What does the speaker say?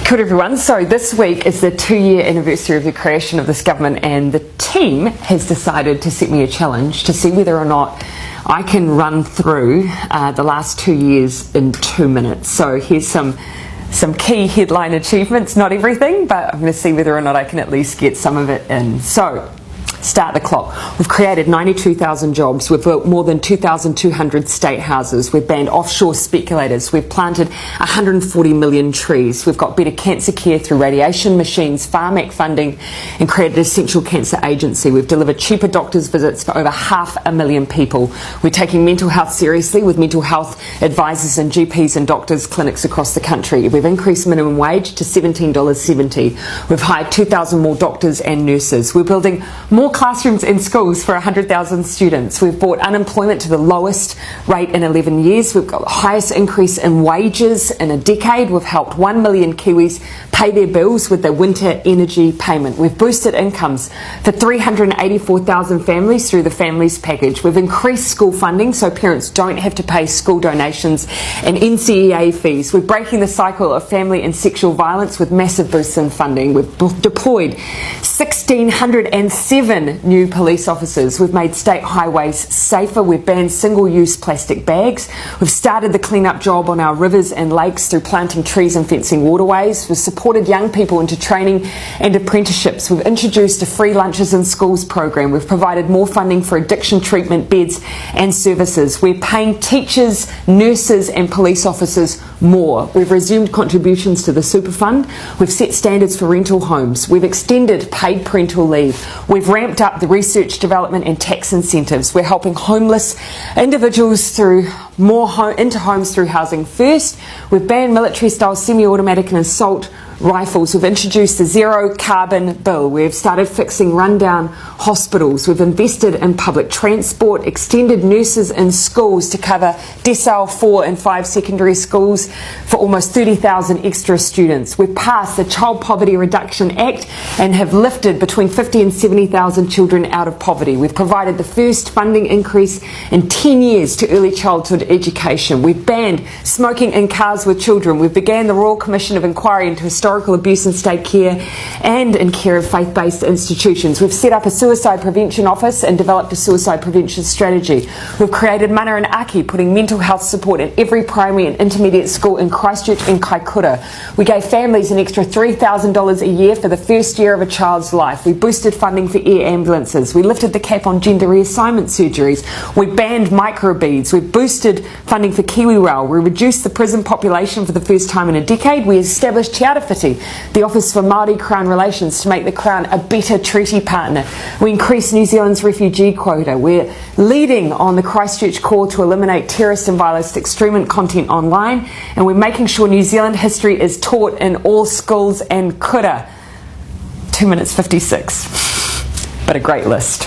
Good everyone, so this week is the 2-year anniversary of the creation of this government, and the team has decided to set me a challenge to see whether or not I can run through the last 2 years in 2 minutes. So here's some key headline achievements, not everything, but I'm going to see whether or not I can at least get some of it in. So start the clock. We've created 92,000 jobs. We've built more than 2,200 state houses. We've banned offshore speculators. We've planted 140 million trees. We've got better cancer care through radiation machines, Pharmac funding, and created an essential cancer agency. We've delivered cheaper doctors' visits for over 500,000 people. We're taking mental health seriously with mental health advisors and GPs and doctors' clinics across the country. We've increased minimum wage to $17.70. We've hired 2,000 more doctors and nurses. We're building more classrooms in schools for 100,000 students. We've brought unemployment to the lowest rate in 11 years. We've got the highest increase in wages in a decade. We've helped 1 million Kiwis pay their bills with their winter energy payment. We've boosted incomes for 384,000 families through the Families Package. We've increased school funding so parents don't have to pay school donations and NCEA fees. We're breaking the cycle of family and sexual violence with massive boosts in funding. We've deployed 1,607 new police officers. We've made state highways safer. We've banned single-use plastic bags. We've started the clean-up job on our rivers and lakes through planting trees and fencing waterways. We've supported young people into training and apprenticeships. We've introduced a free lunches in schools program. We've provided more funding for addiction treatment beds and services. We're paying teachers, nurses and police officers more. We've resumed contributions to the super fund. We've set standards for rental homes. We've extended paid parental leave. We've ramped up the research, development and tax incentives. We're helping homeless individuals through into homes through Housing First. We've banned military-style semi-automatic and assault rifles. We've introduced the zero carbon bill. We've started fixing rundown hospitals. We've invested in public transport, extended nurses in schools to cover decile 4 and 5 secondary schools for almost 30,000 extra students. We've passed the Child Poverty Reduction Act and have lifted between 50 and 70,000 children out of poverty. We've provided the first funding increase in 10 years to early childhood education. We've banned smoking in cars with children. We've began the Royal Commission of Inquiry into historical abuse in state care and in care of faith-based institutions. We've set up a suicide prevention office and developed a suicide prevention strategy. We've created Mana and Aki, putting mental health support in every primary and intermediate school in Christchurch and Kaikoura. We gave families an extra $3,000 a year for the first year of a child's life. We boosted funding for air ambulances. We lifted the cap on gender reassignment surgeries. We banned microbeads. We boosted funding for KiwiRail. We reduced the prison population for the first time in a decade. We established Te Arawhiti, the Office for Māori Crown Relations, to make the Crown a better treaty partner. We increased New Zealand's refugee quota. We're leading on the Christchurch call to eliminate terrorist and violent extremist content online, and we're making sure New Zealand history is taught in all schools and kura. 2 minutes 56, but a great list.